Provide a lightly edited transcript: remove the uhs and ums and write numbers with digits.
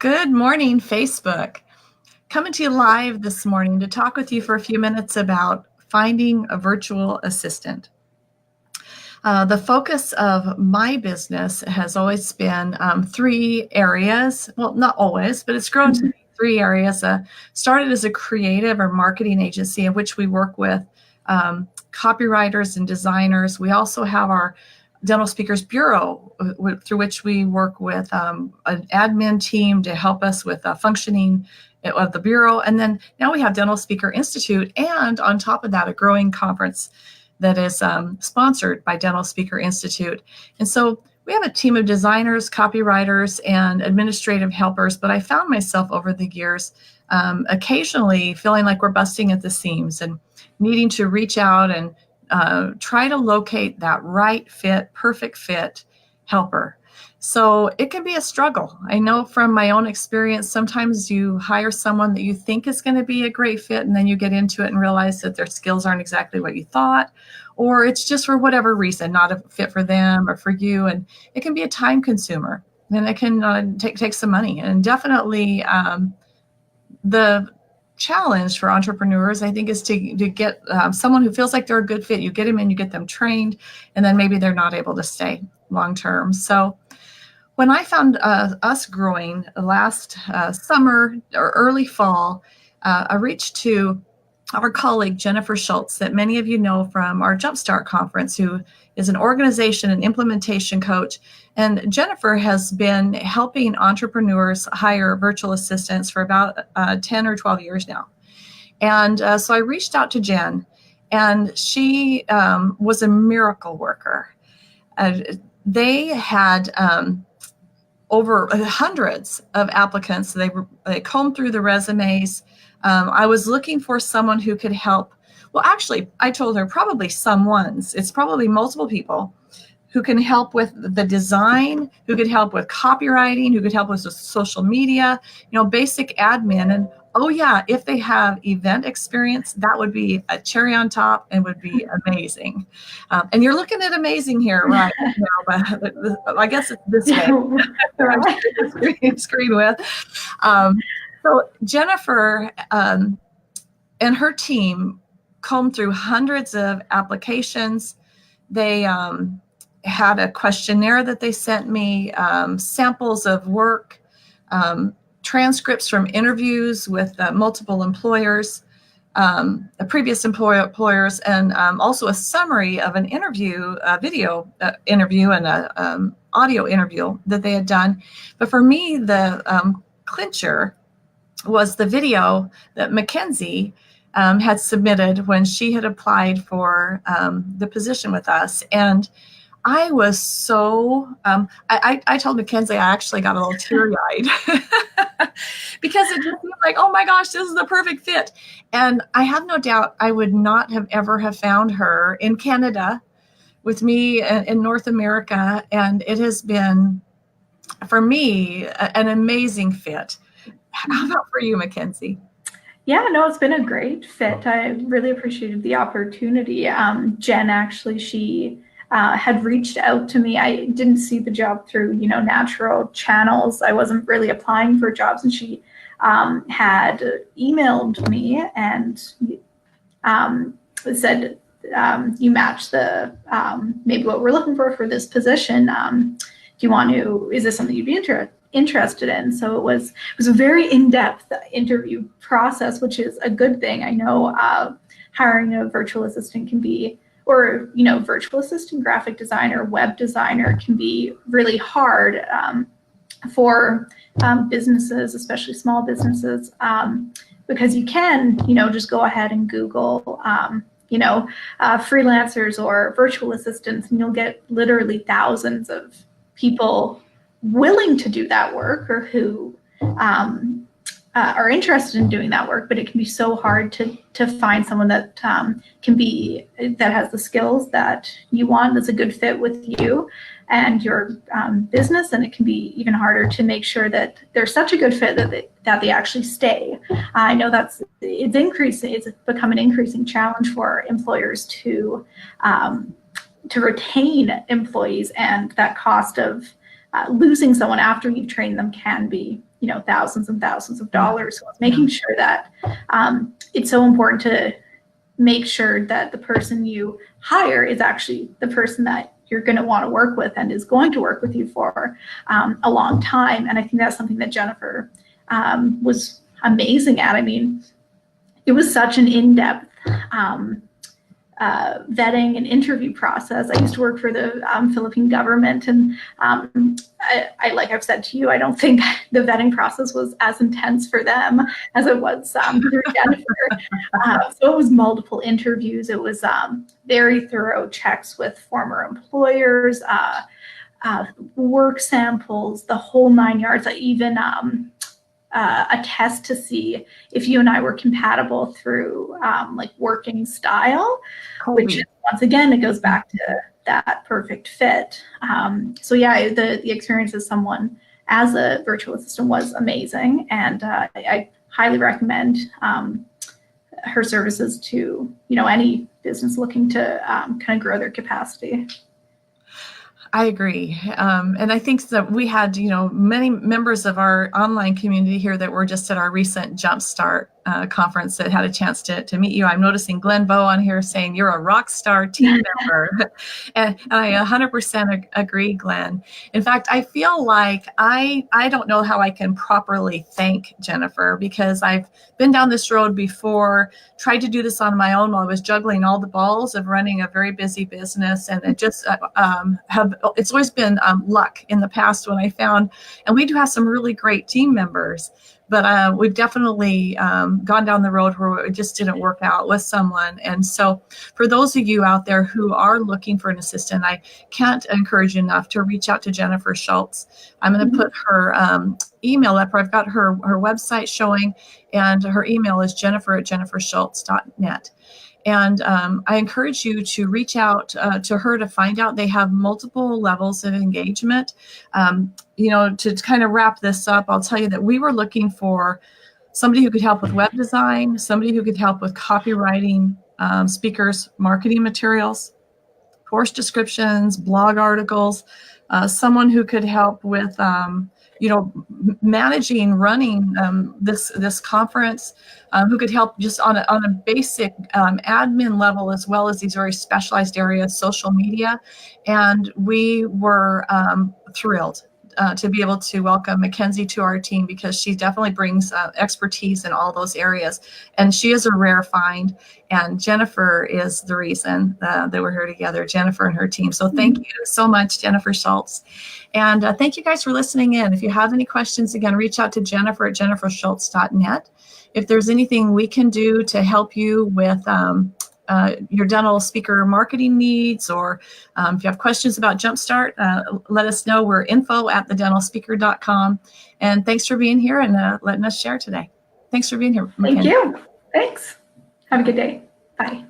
Good morning, Facebook. Coming to you live this morning to talk with you for a few minutes about finding a virtual assistant. The focus of my business has always been three areas. Well, not always, but it's grown to three areas. Started as a creative or marketing agency in which we work with copywriters and designers. We also have our Dental Speakers Bureau, through which we work with an admin team to help us with functioning of the Bureau. And then now we have Dental Speaker Institute, and on top of that, a growing conference that is sponsored by Dental Speaker Institute. And so we have a team of designers, copywriters, and administrative helpers, but I found myself over the years occasionally feeling like we're busting at the seams and needing to reach out and try to locate that right fit, perfect fit helper. So it can be a struggle. I know from my own experience, sometimes you hire someone that you think is going to be a great fit, and then you get into it and realize that their skills aren't exactly what you thought, or it's just for whatever reason, not a fit for them or for you. And it can be a time consumer, and it can take some money. And definitely the challenge for entrepreneurs, I think, is to get someone who feels like they're a good fit. You get them in, you get them trained, and then maybe they're not able to stay long term. So when I found us growing last summer or early fall, I reached to our colleague, Jennifer Schultz, that many of you know from our Jumpstart conference, who is an organization and implementation coach. And Jennifer has been helping entrepreneurs hire virtual assistants for about 10 or 12 years now. And so I reached out to Jen, and she was a miracle worker. They had over hundreds of applicants. They combed through the resumes. I was looking for someone who could help. Well, actually, I told her probably someone's. It's probably multiple people who can help with the design, who could help with copywriting, who could help with social media, basic admin. And oh yeah, if they have event experience, that would be a cherry on top and would be amazing. And you're looking at amazing here right now, but I guess it's this way that I'm screen with. So Jennifer and her team combed through hundreds of applications. They had a questionnaire that they sent me, samples of work, transcripts from interviews with multiple employers, previous employers, and also a summary of an interview, a video interview and an audio interview that they had done. But for me, the clincher was the video that Mackenzie had submitted when she had applied for the position with us. And I was so, I told Mackenzie I actually got a little teary-eyed because it just seemed like, oh my gosh, this is the perfect fit. And I have no doubt I would not have ever have found her in Canada with me in North America. And it has been, for me, an amazing fit. How about for you, Mackenzie? Yeah, no, it's been a great fit. I really appreciated the opportunity. Jen, actually, she had reached out to me. I didn't see the job through, natural channels. I wasn't really applying for jobs, and she had emailed me and said, you match the maybe what we're looking for this position. Do you want to? Is this something you'd be interested in? So it was a very in-depth interview process, which is a good thing. I know hiring a virtual assistant can be, or virtual assistant, graphic designer, web designer can be really hard for businesses, especially small businesses, because you can just go ahead and Google freelancers or virtual assistants, and you'll get literally thousands of people willing to do that work, or who are interested in doing that work. But it can be so hard to find someone that that has the skills that you want, that's a good fit with you and your business. And it can be even harder to make sure that they're such a good fit that they actually stay. I know it's increasing. It's become an increasing challenge for employers to retain employees, and that cost of losing someone after you've trained them can be thousands and thousands of dollars. So it's making sure that it's so important to make sure that the person you hire is actually the person that you're going to want to work with and is going to work with you for a long time. And I think that's something that Jennifer was amazing at. I mean, it was such an in-depth vetting and interview process. I used to work for the Philippine government, and I like I've said to you, I don't think the vetting process was as intense for them as it was through Jennifer. So it was multiple interviews. It was very thorough checks with former employers, work samples, the whole 9 yards. I even a test to see if you and I were compatible through like working style, which once again, it goes back to that perfect fit. So yeah, the experience as someone as a virtual assistant was amazing. And I highly recommend her services to, any business looking to kind of grow their capacity. I agree. And I think that we had, many members of our online community here that were just at our recent Jumpstart conference that had a chance to meet you. I'm noticing Glenn Bowe on here saying you're a rock star team member. And I 100% agree, Glenn. In fact, I feel like I don't know how I can properly thank Jennifer, because I've been down this road before, tried to do this on my own while I was juggling all the balls of running a very busy business. And it just it's always been luck in the past when I found, and we do have some really great team members, but we've definitely gone down the road where it just didn't work out with someone. And so for those of you out there who are looking for an assistant, I can't encourage you enough to reach out to Jennifer Schultz. I'm going to put her email up. I've got her website showing, and her email is jennifer@jenniferschultz.net. And I encourage you to reach out to her to find out. They have multiple levels of engagement. To kind of wrap this up, I'll tell you that we were looking for somebody who could help with web design, somebody who could help with copywriting, speakers, marketing materials, course descriptions, blog articles, someone who could help with managing, running this conference, who could help just on a basic admin level, as well as these very specialized areas, social media. And we were thrilled to be able to welcome Mackenzie to our team, because she definitely brings expertise in all those areas. And she is a rare find. And Jennifer is the reason that we're here together, Jennifer and her team. So thank you so much, Jennifer Schultz. And thank you guys for listening in. If you have any questions, again, reach out to Jennifer@jenniferschultz.net. If there's anything we can do to help you with your dental speaker marketing needs, or if you have questions about Jumpstart, let us know. We're info@thedentalspeaker.com. And thanks for being here and letting us share today. Thanks for being here, Mackenzie. Thank you. Thanks. Have a good day. Bye.